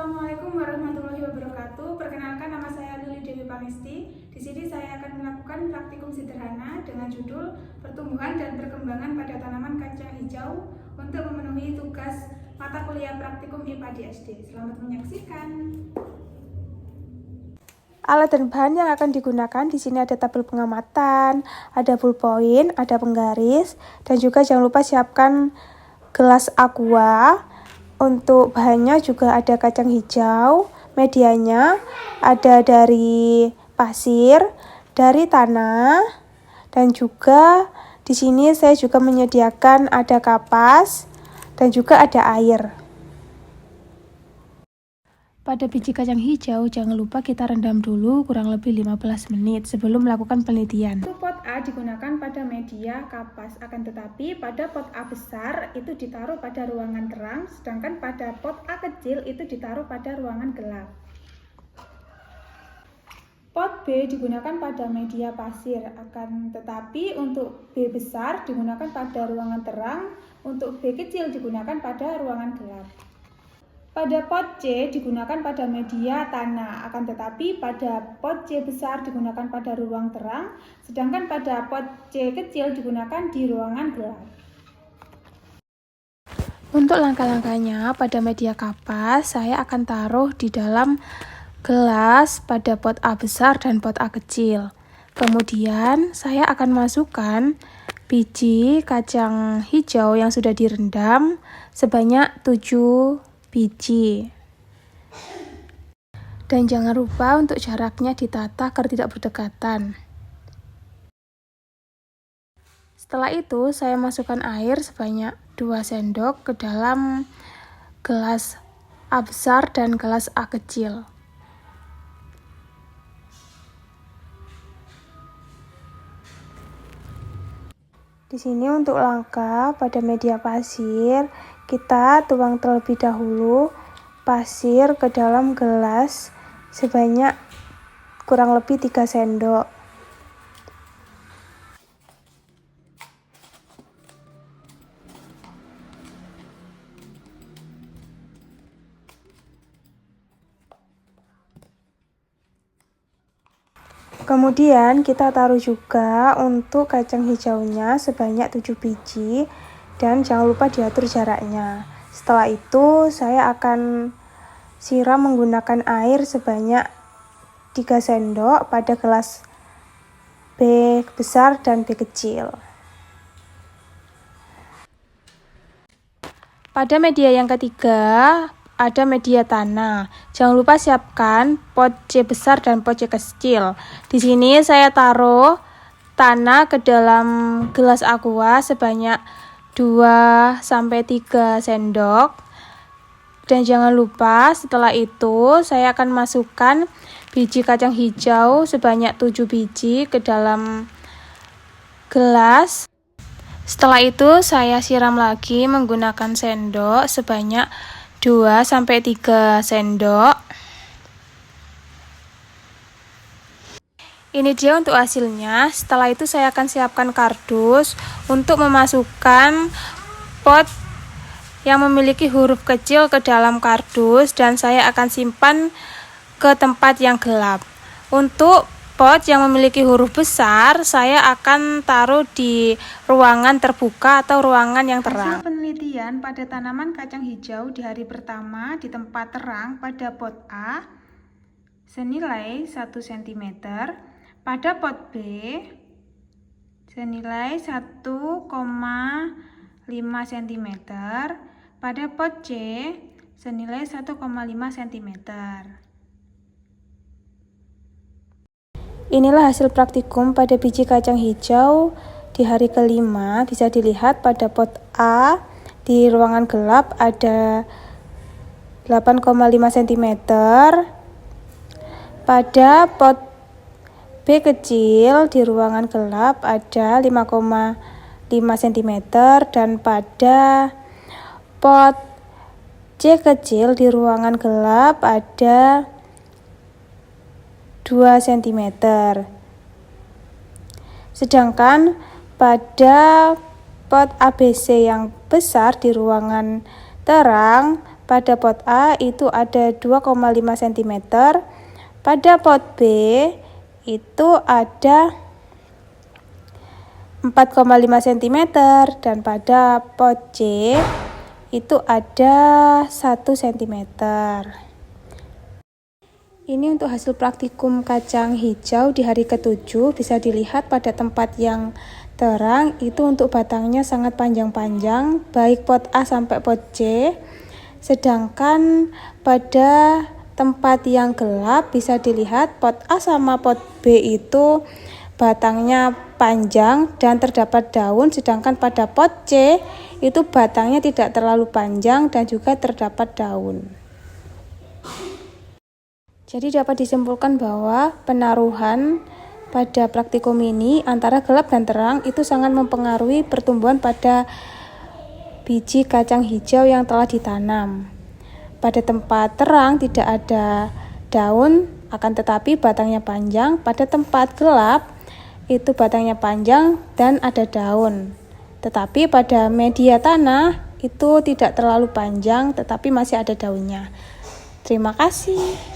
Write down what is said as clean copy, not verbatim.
Assalamualaikum warahmatullahi wabarakatuh. Perkenalkan, nama saya Lili Dewi Pangesti. Di sini saya akan melakukan praktikum sederhana dengan judul Pertumbuhan dan Perkembangan pada Tanaman Kacang Hijau untuk memenuhi tugas mata kuliah praktikum IPA di SD. Selamat menyaksikan. Alat dan bahan yang akan digunakan di sini ada tabel pengamatan, ada ballpoint, ada penggaris, dan juga jangan lupa siapkan gelas aqua. Untuk bahannya juga ada kacang hijau, medianya ada dari pasir, dari tanah, dan juga di sini saya juga menyediakan ada kapas dan juga ada air. Pada biji kacang hijau, jangan lupa kita rendam dulu kurang lebih 15 menit sebelum melakukan penelitian. Untuk pot A digunakan pada media kapas, akan tetapi pada pot A besar itu ditaruh pada ruangan terang, sedangkan pada pot A kecil itu ditaruh pada ruangan gelap. Pot B digunakan pada media pasir, akan tetapi untuk B besar digunakan pada ruangan terang, untuk B kecil digunakan pada ruangan gelap. Pada pot C digunakan pada media tanah, akan tetapi pada pot C besar digunakan pada ruang terang, sedangkan pada pot C kecil digunakan di ruangan gelap. Untuk langkah-langkahnya, pada media kapas saya akan taruh di dalam gelas pada pot A besar dan pot A kecil. Kemudian saya akan masukkan biji kacang hijau yang sudah direndam sebanyak 7 biji. Dan jangan lupa untuk jaraknya ditata agar tidak berdekatan. Setelah itu saya masukkan air sebanyak 2 sendok ke dalam gelas A besar dan gelas A kecil. Di sini untuk langkah pada media pasir, kita tuang terlebih dahulu pasir ke dalam gelas sebanyak kurang lebih 3 sendok. Kemudian kita taruh juga untuk kacang hijaunya sebanyak 7 biji dan jangan lupa diatur jaraknya. Setelah itu saya akan siram menggunakan air sebanyak 3 sendok pada gelas B besar dan B kecil. Pada media yang ketiga ada media tanah. Jangan lupa siapkan pot C besar dan pot C kecil. Di sini saya taruh tanah ke dalam gelas aqua sebanyak 2-3 sendok. Dan jangan lupa setelah itu saya akan masukkan biji kacang hijau sebanyak 7 biji ke dalam gelas. Setelah itu saya siram lagi menggunakan sendok sebanyak 2-3 sendok. Ini dia untuk hasilnya. Setelah itu saya akan siapkan kardus untuk memasukkan pot yang memiliki huruf kecil ke dalam kardus dan saya akan simpan ke tempat yang gelap. Untuk pot yang memiliki huruf besar, saya akan taruh di ruangan terbuka atau ruangan yang terang. Hasil penelitian pada tanaman kacang hijau di hari pertama di tempat terang pada pot A senilai 1 cm, pada pot B senilai 1,5 cm, pada pot C senilai 1,5 cm. Inilah hasil praktikum pada biji kacang hijau di hari kelima. Bisa dilihat pada pot A di ruangan gelap ada 8,5 cm. Pada pot B kecil di ruangan gelap ada 5,5 cm dan pada pot C kecil di ruangan gelap ada 2 cm. Sedangkan pada pot ABC yang besar di ruangan terang pada pot A itu ada 2,5 cm, pada pot B itu ada 4,5 cm, dan pada pot C itu ada 1 cm. Ini untuk hasil praktikum kacang hijau di hari ke-7. Bisa dilihat pada tempat yang terang itu untuk batangnya sangat panjang-panjang, baik pot A sampai pot C. Sedangkan pada tempat yang gelap bisa dilihat pot A sama pot B itu batangnya panjang dan terdapat daun, sedangkan pada pot C itu batangnya tidak terlalu panjang dan juga terdapat daun. Jadi dapat disimpulkan bahwa penaruhan pada praktikum ini antara gelap dan terang itu sangat mempengaruhi pertumbuhan pada biji kacang hijau yang telah ditanam. Pada tempat terang tidak ada daun, akan tetapi batangnya panjang. Pada tempat gelap itu batangnya panjang dan ada daun. Tetapi pada media tanah itu tidak terlalu panjang tetapi masih ada daunnya. Terima kasih.